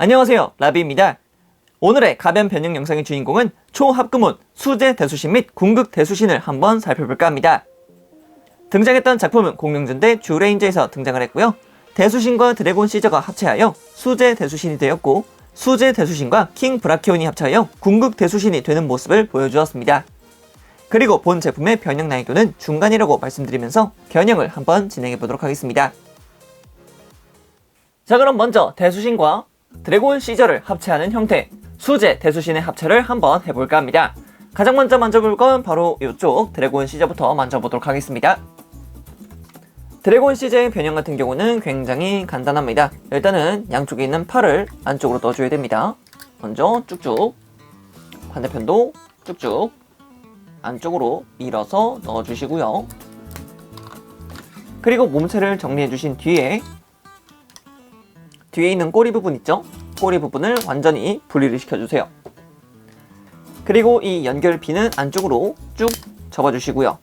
안녕하세요, 라비입니다. 오늘의 가변 변형 영상의 주인공은 초합금운, 수제 대수신 및 궁극 대수신을 한번 살펴볼까 합니다. 등장했던 작품은 공룡전대 쥬레인저에서 등장을 했고요. 대수신과 드래곤 시저가 합체하여 수제 대수신이 되었고, 수제 대수신과 킹 브라키온이 합체하여 궁극 대수신이 되는 모습을 보여주었습니다. 그리고 본 제품의 변형 난이도는 중간이라고 말씀드리면서 변형을 한번 진행해 보도록 하겠습니다. 자, 그럼 먼저 대수신과 드래곤 시저를 합체하는 형태, 수제 대수신의 합체를 한번 해볼까 합니다. 가장 먼저 만져볼 건 바로 이쪽 드래곤 시저부터 만져보도록 하겠습니다. 드래곤 시저의 변형 같은 경우는 굉장히 간단합니다. 일단은 양쪽에 있는 팔을 안쪽으로 넣어줘야 됩니다. 먼저 쭉쭉, 반대편도 쭉쭉 안쪽으로 밀어서 넣어주시고요. 그리고 몸체를 정리해주신 뒤에 있는 꼬리 부분 있죠? 꼬리 부분을 완전히 분리를 시켜주세요. 그리고 이 연결핀은 안쪽으로 쭉 접어주시고요.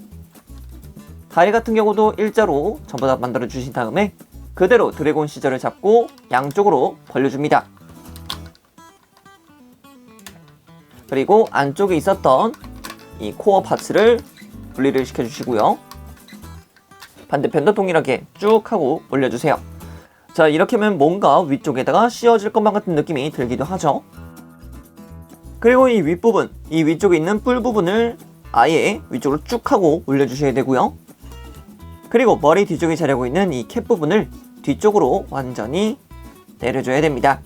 다리 같은 경우도 일자로 전부 다 만들어주신 다음에 그대로 드래곤 시저를 잡고 양쪽으로 벌려줍니다. 그리고 안쪽에 있었던 이 코어 파츠를 분리를 시켜주시고요. 반대편도 동일하게 쭉 하고 올려주세요. 자, 이렇게 하면 뭔가 위쪽에다가 씌워질 것만 같은 느낌이 들기도 하죠. 그리고 이 윗부분, 이 위쪽에 있는 뿔 부분을 아예 위쪽으로 쭉 하고 올려주셔야 되고요. 그리고 머리 뒤쪽에 자리하고 있는 이 캡 부분을 뒤쪽으로 완전히 내려줘야 됩니다.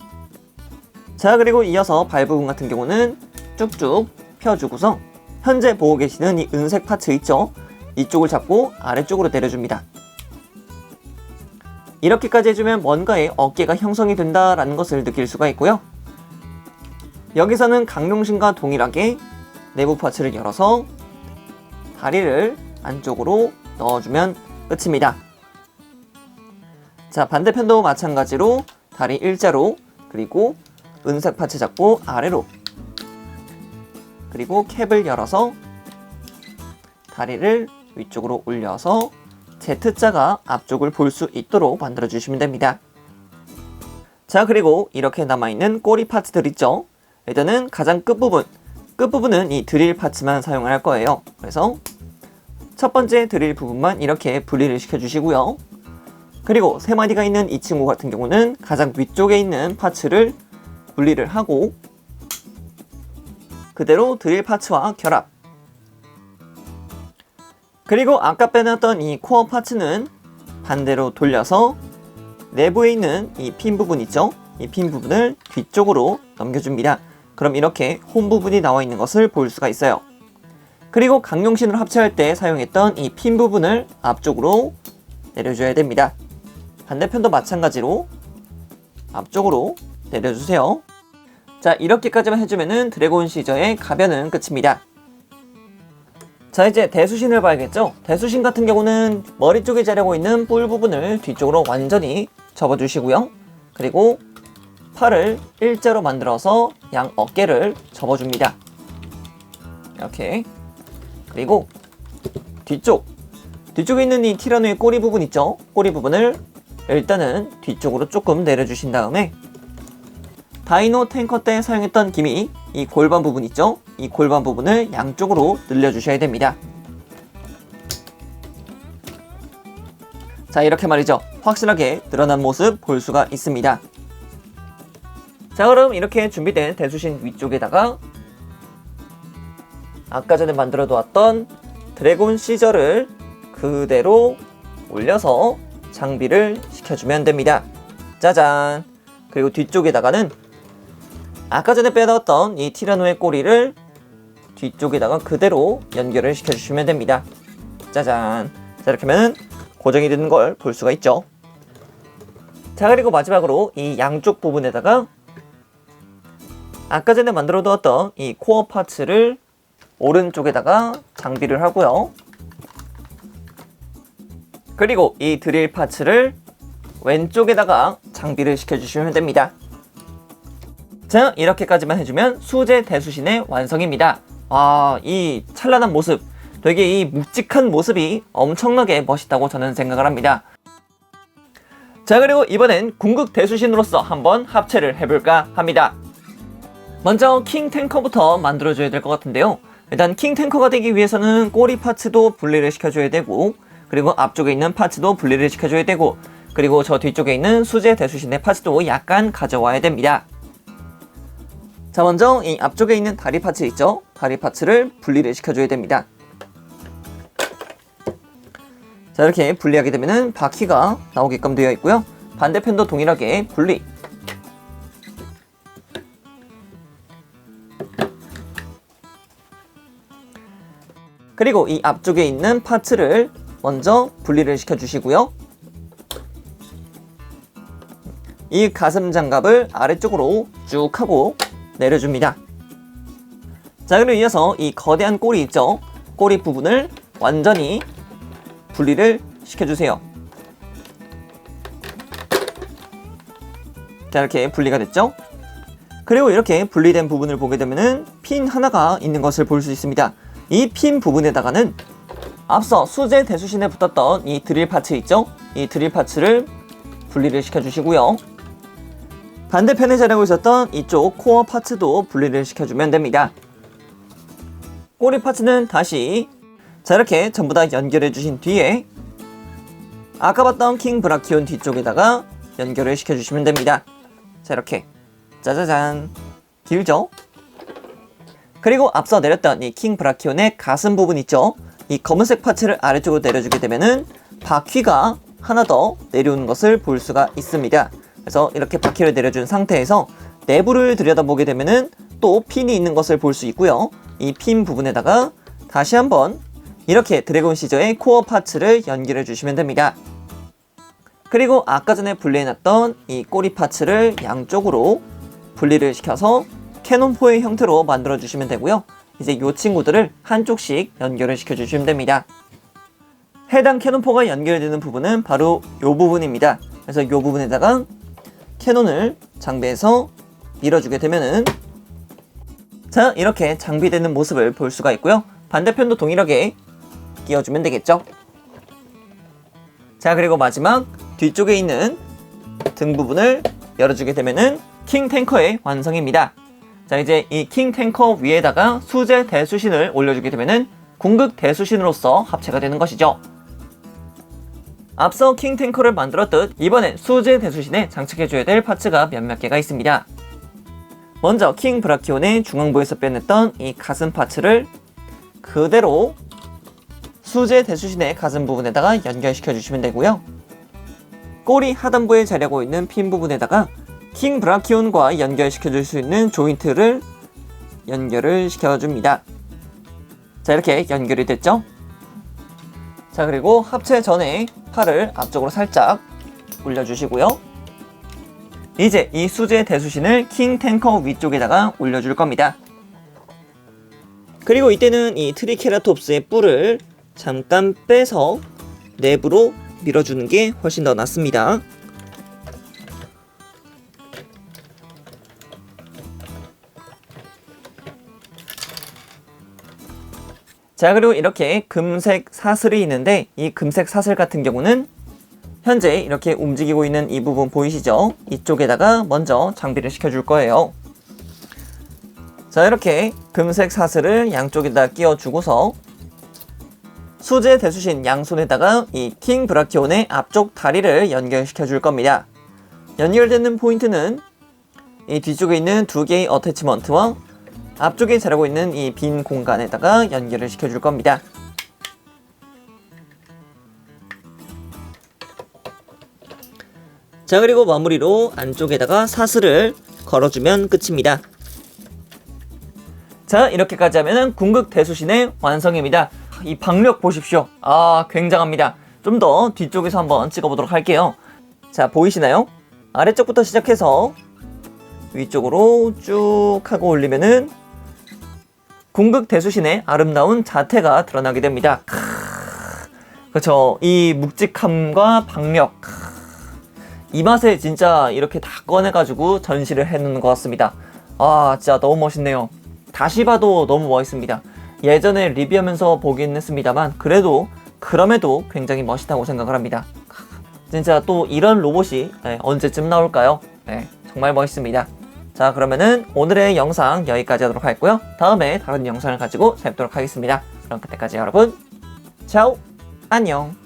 자, 그리고 이어서 발 부분 같은 경우는 쭉쭉 펴주고서 현재 보고 계시는 이 은색 파츠 있죠? 이쪽을 잡고 아래쪽으로 내려줍니다. 이렇게까지 해주면 뭔가의 어깨가 형성이 된다라는 것을 느낄 수가 있고요. 여기서는 강룡신과 동일하게 내부 파츠를 열어서 다리를 안쪽으로 넣어주면 끝입니다. 자, 반대편도 마찬가지로 다리 일자로, 그리고 은색 파츠 잡고 아래로, 그리고 캡을 열어서 다리를 위쪽으로 올려서 Z자가 앞쪽을 볼 수 있도록 만들어 주시면 됩니다. 자, 그리고 이렇게 남아있는 꼬리 파츠들 있죠? 일단은 가장 끝부분은 이 드릴 파츠만 사용을 할 거예요. 그래서 첫 번째 드릴 부분만 이렇게 분리를 시켜주시고요. 그리고 세 마디가 있는 이 친구 같은 경우는 가장 위쪽에 있는 파츠를 분리를 하고 그대로 드릴 파츠와 결합. 그리고 아까 빼놨던 이 코어 파츠는 반대로 돌려서 내부에 있는 이 핀 부분 있죠? 이 핀 부분을 뒤쪽으로 넘겨줍니다. 그럼 이렇게 홈 부분이 나와 있는 것을 볼 수가 있어요. 그리고 강룡신을 합체할 때 사용했던 이 핀 부분을 앞쪽으로 내려줘야 됩니다. 반대편도 마찬가지로 앞쪽으로 내려주세요. 자, 이렇게까지만 해주면은 드래곤 시저의 가변은 끝입니다. 자, 이제 대수신을 봐야겠죠? 대수신 같은 경우는 머리 쪽에 자리하고 있는 뿔 부분을 뒤쪽으로 완전히 접어주시고요. 그리고 팔을 일자로 만들어서 양 어깨를 접어줍니다. 이렇게. 그리고 뒤쪽에 있는 이 티라노의 꼬리 부분 있죠? 꼬리 부분을 일단은 뒤쪽으로 조금 내려주신 다음에 다이노 탱커 때 사용했던 기미, 이 골반 부분 있죠? 이 골반 부분을 양쪽으로 늘려주셔야 됩니다. 자, 이렇게 말이죠. 확실하게 늘어난 모습 볼 수가 있습니다. 자, 그럼 이렇게 준비된 대수신 위쪽에다가 아까 전에 만들어 두었던 드래곤 시저를 그대로 올려서 장비를 시켜주면 됩니다. 짜잔! 그리고 뒤쪽에다가는 아까 전에 빼놨던 이 티라노의 꼬리를 뒤쪽에다가 그대로 연결을 시켜주시면 됩니다. 짜잔! 자, 이렇게 하면 고정이 되는 걸 볼 수가 있죠. 자, 그리고 마지막으로 이 양쪽 부분에다가 아까 전에 만들어 두었던 이 코어 파츠를 오른쪽에다가 장비를 하고요. 그리고 이 드릴 파츠를 왼쪽에다가 장비를 시켜주시면 됩니다. 자, 이렇게까지만 해주면 수제 대수신의 완성입니다. 이 찬란한 모습, 되게 이 묵직한 모습이 엄청나게 멋있다고 저는 생각을 합니다. 자, 그리고 이번엔 궁극 대수신으로서 한번 합체를 해볼까 합니다. 먼저 킹 탱커부터 만들어줘야 될 것 같은데요. 일단 킹 탱커가 되기 위해서는 꼬리 파츠도 분리를 시켜줘야 되고, 그리고 앞쪽에 있는 파츠도 분리를 시켜줘야 되고, 그리고 저 뒤쪽에 있는 수제 대수신의 파츠도 약간 가져와야 됩니다. 자, 먼저 이 앞쪽에 있는 다리 파츠 있죠? 다리 파츠를 분리를 시켜줘야 됩니다. 자, 이렇게 분리하게 되면은 바퀴가 나오게끔 되어 있고요. 반대편도 동일하게 분리. 그리고 이 앞쪽에 있는 파츠를 먼저 분리를 시켜주시고요. 이 가슴 장갑을 아래쪽으로 쭉 하고 내려줍니다. 자, 그리고 이어서 이 거대한 꼬리 있죠? 꼬리 부분을 완전히 분리를 시켜주세요. 자, 이렇게 분리가 됐죠? 그리고 이렇게 분리된 부분을 보게 되면은 핀 하나가 있는 것을 볼 수 있습니다. 이 핀 부분에다가는 앞서 수제 대수신에 붙었던 이 드릴 파츠 있죠? 이 드릴 파츠를 분리를 시켜주시고요. 반대편에 자리하고 있었던 이쪽 코어 파츠도 분리를 시켜주면 됩니다. 꼬리 파츠는 다시 자, 이렇게 전부 다 연결해 주신 뒤에 아까 봤던 킹 브라키온 뒤쪽에다가 연결을 시켜주시면 됩니다. 자, 이렇게 짜자잔, 길죠? 그리고 앞서 내렸던 이 킹 브라키온의 가슴 부분 있죠? 이 검은색 파츠를 아래쪽으로 내려주게 되면은 바퀴가 하나 더 내려오는 것을 볼 수가 있습니다. 그래서 이렇게 바퀴를 내려준 상태에서 내부를 들여다보게 되면은 또 핀이 있는 것을 볼 수 있고요. 이 핀 부분에다가 다시 한번 이렇게 드래곤 시저의 코어 파츠를 연결해 주시면 됩니다. 그리고 아까 전에 분리해놨던 이 꼬리 파츠를 양쪽으로 분리를 시켜서 캐논포의 형태로 만들어 주시면 되고요. 이제 이 친구들을 한쪽씩 연결을 시켜 주시면 됩니다. 해당 캐논포가 연결되는 부분은 바로 이 부분입니다. 그래서 이 부분에다가 캐논을 장비해서 밀어주게 되면은 자, 이렇게 장비되는 모습을 볼 수가 있고요. 반대편도 동일하게 끼워주면 되겠죠. 자, 그리고 마지막 뒤쪽에 있는 등 부분을 열어주게 되면은 킹 탱커의 완성입니다. 자, 이제 이 킹 탱커 위에다가 수제 대수신을 올려주게 되면은 궁극 대수신으로서 합체가 되는 것이죠. 앞서 킹 탱커를 만들었듯 이번엔 수제 대수신에 장착해줘야 될 파츠가 몇몇 개가 있습니다. 먼저 킹 브라키온의 중앙부에서 빼냈던 이 가슴 파츠를 그대로 수제 대수신의 가슴 부분에다가 연결시켜 주시면 되고요. 꼬리 하단부에 자리하고 있는 핀 부분에다가 킹 브라키온과 연결시켜 줄 수 있는 조인트를 연결을 시켜줍니다. 자, 이렇게 연결이 됐죠? 자, 그리고 합체 전에 팔을 앞쪽으로 살짝 올려주시고요. 이제 이 수제 대수신을 킹 탱커 위쪽에다가 올려줄 겁니다. 그리고 이때는 이 트리케라톱스의 뿔을 잠깐 빼서 내부로 밀어주는 게 훨씬 더 낫습니다. 자, 그리고 이렇게 금색 사슬이 있는데 이 금색 사슬 같은 경우는 현재 이렇게 움직이고 있는 이 부분 보이시죠? 이쪽에다가 먼저 장비를 시켜줄 거예요. 자, 이렇게 금색 사슬을 양쪽에다 끼워주고서 수제 대수신 양손에다가 이 킹 브라키온의 앞쪽 다리를 연결시켜 줄 겁니다. 연결되는 포인트는 이 뒤쪽에 있는 두 개의 어태치먼트와 앞쪽에 자라고 있는 이 빈 공간에다가 연결을 시켜줄 겁니다. 자, 그리고 마무리로 안쪽에다가 사슬을 걸어주면 끝입니다. 자, 이렇게까지 하면 궁극 대수신의 완성입니다. 이 박력 보십시오. 아, 굉장합니다. 좀 더 뒤쪽에서 한번 찍어보도록 할게요. 자, 보이시나요? 아래쪽부터 시작해서 위쪽으로 쭉 하고 올리면은 궁극 대수신의 아름다운 자태가 드러나게 됩니다. 그렇죠. 이 묵직함과 박력, 이 맛에 진짜 이렇게 다 꺼내가지고 전시를 해놓는 것 같습니다. 아, 진짜 너무 멋있네요. 다시 봐도 너무 멋있습니다. 예전에 리뷰하면서 보긴 했습니다만 그럼에도 굉장히 멋있다고 생각을 합니다. 진짜 또 이런 로봇이 언제쯤 나올까요? 정말 멋있습니다. 자, 그러면은 오늘의 영상 여기까지 하도록 하겠고요. 다음에 다른 영상을 가지고 찾도록 하겠습니다. 그럼 그때까지 여러분, 차오, 안녕.